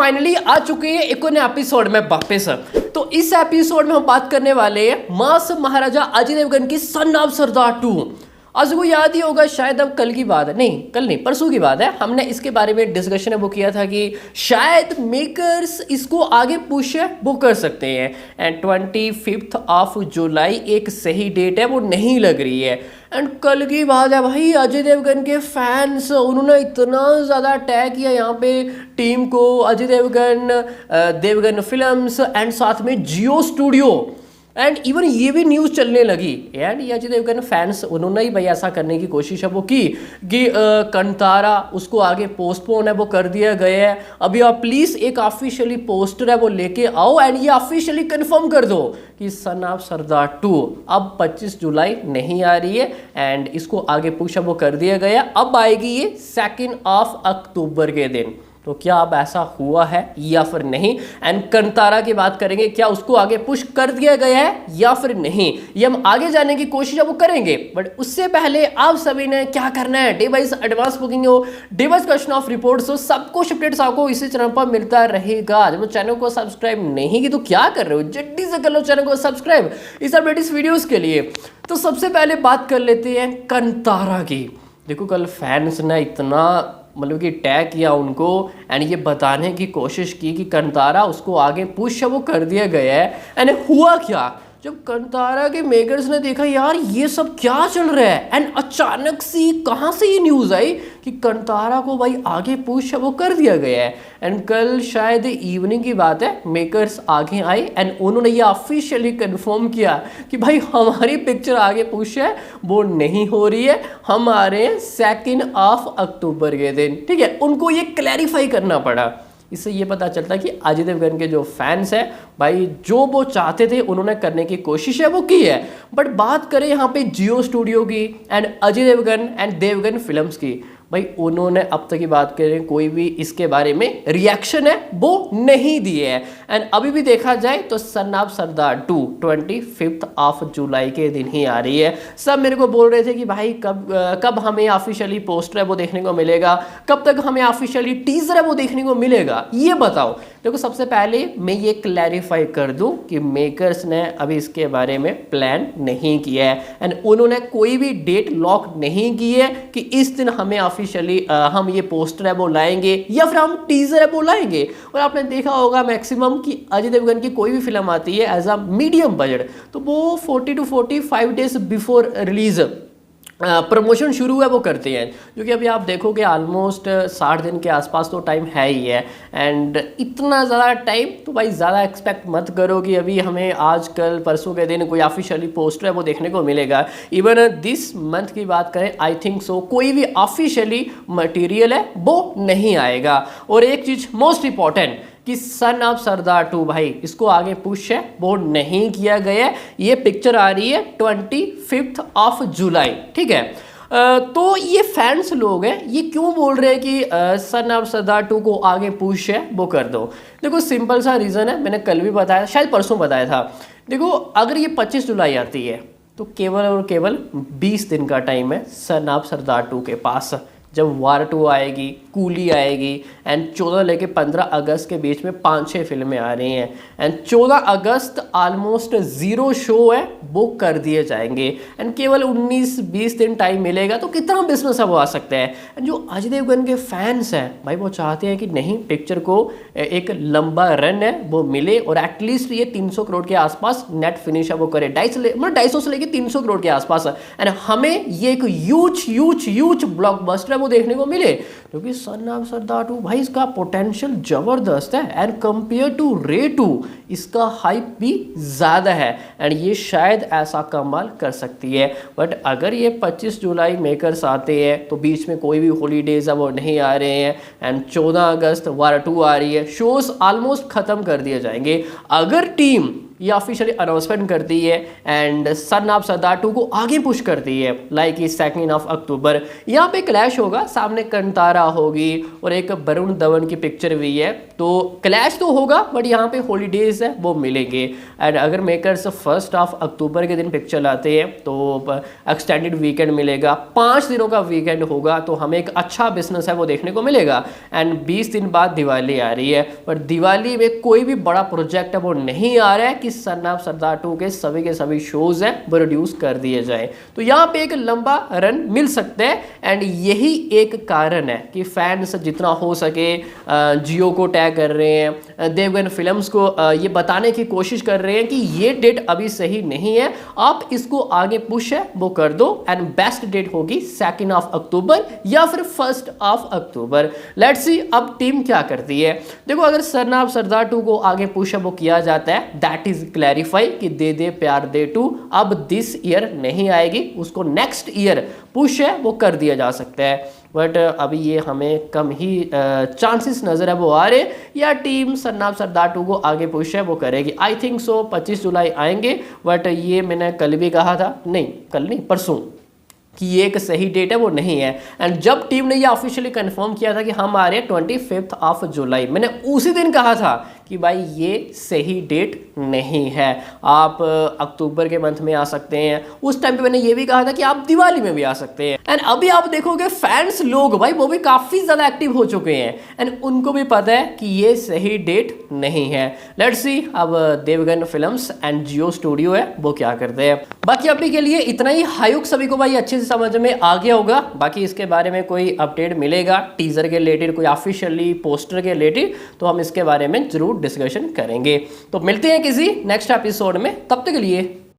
Finally आ चुके हैं एक और नए एपिसोड में वापस। तो इस एपिसोड में हम बात करने वाले हैं मास महाराजा अजय देवगन की सन ऑफ सरदार 2। आज को याद ही होगा, शायद अब कल की बात है, नहीं कल नहीं परसों की बात है, हमने इसके बारे में डिस्कशन वो किया था कि शायद मेकर्स इसको आगे पुश वो कर सकते हैं। एंड 25 ऑफ जुलाई एक सही डेट है, वो नहीं लग रही है। एंड कल की बात है भाई, अजय देवगन के फैंस उन्होंने इतना ज़्यादा अटैक किया यहाँ पे टीम को, अजय देवगन, देवगन फिल्म्स एंड साथ में जियो स्टूडियो। एंड इवन ये भी न्यूज़ चलने लगी एंड ये अजय देवगन फैंस उन्होंने ही भाई ऐसा करने की कोशिश है वो की कि कंतारा उसको आगे पोस्टपोन है वो कर दिया गया है। अभी आप प्लीज़ एक ऑफिशियली पोस्टर है वो लेके आओ एंड ये ऑफिशियली कंफर्म कर दो कि सन ऑफ सरदार 2 अब 25 जुलाई नहीं आ रही है एंड इसको आगे पुश वो कर दिया गया, अब आएगी ये 2 अक्टूबर के दिन। तो क्या अब ऐसा हुआ है या फिर नहीं? एंड कंतारा की बात करेंगे, क्या उसको आगे पुश कर दिया गया है या फिर नहीं, ये हम आगे जाने की कोशिश वो करेंगे। बट उससे पहले आप सभी ने क्या करना है, डे वाइज एडवांस बुकिंग हो, day wise question of reports हो, सब कुछ अपडेट्स आपको इसी चैनल पर मिलता रहेगा। जब चैनल को सब्सक्राइब नहीं की तो क्या कर रहे हो, जल्दी से कर लो चैनल को सब्सक्राइब इस अपडेट्स वीडियोस के लिए। तो सबसे पहले बात कर लेते हैं कंतारा की। देखो कल फैंस ने इतना मतलब कि टैग किया उनको एंड ये बताने की कोशिश की कि कंतारा उसको आगे पुश वो कर दिया गया है। एंड हुआ क्या, जब कंतारा के मेकर्स ने देखा यार ये सब क्या चल रहा है एंड अचानक सी कहाँ से ये न्यूज़ आई कि कंतारा को भाई आगे पुश वो कर दिया गया है। एंड कल शायद इवनिंग की बात है, मेकर्स आगे आए एंड उन्होंने ये ऑफिशियली कंफर्म किया कि भाई हमारी पिक्चर आगे पुश है वो नहीं हो रही है, हम आ रहे हैं 2 अक्टूबर के दिन। ठीक है, उनको ये क्लैरिफाई करना पड़ा। इससे ये पता चलता है कि अजय देवगन के जो फैंस हैं भाई जो वो चाहते थे उन्होंने करने की कोशिश है वो की है। बट बात करें यहाँ पे जियो स्टूडियो की and Ajay Devgn and Devgn films की, भाई उन्होंने अब तक की बात करें कोई भी इसके बारे में रिएक्शन है वो नहीं दिए है। एंड अभी भी देखा जाए तो सन ऑफ सरदार 2 25 जुलाई के दिन ही आ रही है। सब मेरे को बोल रहे थे कि भाई कब हमें ऑफिशियली पोस्टर है वो देखने को मिलेगा, कब तक हमें ऑफिशियली टीजर है वो देखने को मिलेगा, ये बताओ। देखो सबसे पहले मैं ये क्लैरिफाई कर दूं कि मेकर्स ने अभी इसके बारे में प्लान नहीं किया है एंड उन्होंने कोई भी डेट लॉक नहीं की है कि इस दिन हमें ऑफिशियली हम ये पोस्टर है वो लाएंगे या फिर हम टीजर है वो लाएंगे। और आपने देखा होगा मैक्सिमम कि अजय देवगन की कोई भी फिल्म आती है एज अ मीडियम बजट तो वो 40 to 45 days before release promotion शुरू है वो करते हैं, क्योंकि अभी आप देखोगे ऑलमोस्ट 60 दिन के आसपास तो टाइम है ही है। एंड इतना ज़्यादा टाइम तो भाई ज़्यादा एक्सपेक्ट मत करो कि अभी हमें आज कल परसों के दिन कोई ऑफिशियली पोस्टर है वो देखने को मिलेगा। इवन दिस मंथ की बात करें आई थिंक सो कोई भी ऑफिशियली मटेरियल है वो नहीं आएगा। और एक चीज़ मोस्ट इंपॉर्टेंट कि सन ऑफ सरदार 2 भाई इसको आगे पुश है वो नहीं किया गया है, ये पिक्चर आ रही है 25 जुलाई। ठीक है, तो ये फैंस लोग हैं ये क्यों बोल रहे हैं कि सन ऑफ सरदार 2 को आगे पुश है वो कर दो। देखो सिंपल सा रीज़न है, मैंने कल भी बताया, शायद परसों बताया था। देखो अगर ये 25 जुलाई आती है तो केवल और केवल 20 दिन का टाइम है सन ऑफ सरदार 2 के पास। जब वार 2 आएगी, कूली आएगी एंड 14 लेके 15 अगस्त के बीच में 5-6 फिल्में आ रही हैं एंड 14 अगस्त ऑलमोस्ट 0 शो है वो कर दिए जाएंगे एंड केवल 19-20 दिन टाइम मिलेगा तो कितना बिजनेस है वो आ सकता है। एंड जो अजय देवगन के फैंस हैं भाई वो चाहते हैं कि नहीं पिक्चर को एक लंबा रन है वो मिले और एटलीस्ट ये 300 करोड़ के आसपास नेट फिनिश है वो करे, 250 से लेके 300 करोड़ के आसपास एंड हमें ये एक ह्यूज ब्लॉकबस्टर वो देखने को मिले। क्योंकि सन ऑफ सरदार 2 भाई इसका पोटेंशियल जबरदस्त है एंड कंपेयर टू रे 2 इसका हाइप भी ज़्यादा है एंड ये शायद ऐसा कमाल कर सकती है। बट अगर ये 25 जुलाई मेकर्स आते हैं तो बीच में कोई भी हॉलीडेज है वो नहीं आ रहे हैं एंड 14 अगस्त वार 2 आ रही है, शोज ऑलमोस्ट ख़त्म कर दिए जाएंगे। अगर टीम ये ऑफिशियली अनाउंसमेंट कर दी है एंड सन ऑफ सरदार 2 को आगे पुश कर दी है लाइक 2 अक्टूबर। यहाँ पे क्लैश होगा, सामने कंतारा होगी और एक वरुण धवन की पिक्चर भी है, तो क्लैश तो होगा बट यहाँ पे हॉलीडेज है वो मिलेंगे। एंड अगर मेकर्स 1 अक्टूबर के दिन पिक्चर लाते हैं तो एक्सटेंडेड वीकेंड मिलेगा, 5 दिनों का वीकेंड होगा, तो हमें एक अच्छा बिजनेस है वो देखने को मिलेगा। एंड 20 दिन बाद दिवाली आ रही है, पर दिवाली में कोई भी बड़ा प्रोजेक्ट है वो नहीं आ रहा है कि सन ऑफ सरदार 2 के सभी शोज हैं वो रिड्यूस कर दिए जाए, तो यहाँ पे एक लंबा रन मिल सकता है। एंड यही एक कारण है कि फैंस जितना हो सके जियो को टैग कर रहे हैं, देवगन फिल्म्स को ये बताने की कोशिश कर रहे हैं कि ये डेट अभी सही नहीं है, आप इसको आगे पुश है वो कर दो एंड बेस्ट डेट होगी 2 अक्टूबर या फिर 1 अक्टूबर। लेट्स सी अब टीम क्या करती है। देखो अगर सन ऑफ सरदार 2 को आगे पुश है वो किया जाता है, दैट इज क्लैरिफाई कि दे दे प्यार दे 2 अब दिस ईयर नहीं आएगी, उसको नेक्स्ट ईयर पुश है वो कर दिया जा सकता है। बट अभी ये हमें कम ही चांसेस नज़र है वो आ रहे, या टीम सन ऑफ सरदार 2 को आगे पुश है वो करेगी। आई थिंक सो 25 जुलाई आएंगे, बट ये मैंने कल भी कहा था, नहीं कल नहीं परसों, कि ये एक सही डेट है वो नहीं है। एंड जब टीम ने ये ऑफिशियली कंफर्म किया था कि हम आ रहे हैं 25 जुलाई, मैंने उसी दिन कहा था कि भाई ये सही डेट नहीं है, आप अक्टूबर के मंथ में आ सकते हैं। उस टाइम पे मैंने ये भी कहा था कि आप दिवाली में भी आ सकते हैं। एंड अभी आप देखोगे फैंस लोग भाई वो भी काफ़ी ज़्यादा एक्टिव हो चुके हैं एंड उनको भी पता है कि ये सही डेट नहीं है। लेट्स सी अब Devgn films and Jio studio है वो क्या करते हैं। बाकी अभी के लिए इतना ही। हायुक सभी को भाई अच्छे से समझ में आ गया होगा। बाकी इसके बारे में कोई अपडेट मिलेगा टीजर के रिलेटेड, कोई ऑफिशियली पोस्टर के रिलेटेड, तो हम इसके बारे में जरूर डिस्कशन करेंगे। तो मिलते हैं किसी नेक्स्ट एपिसोड में, तब तक के लिए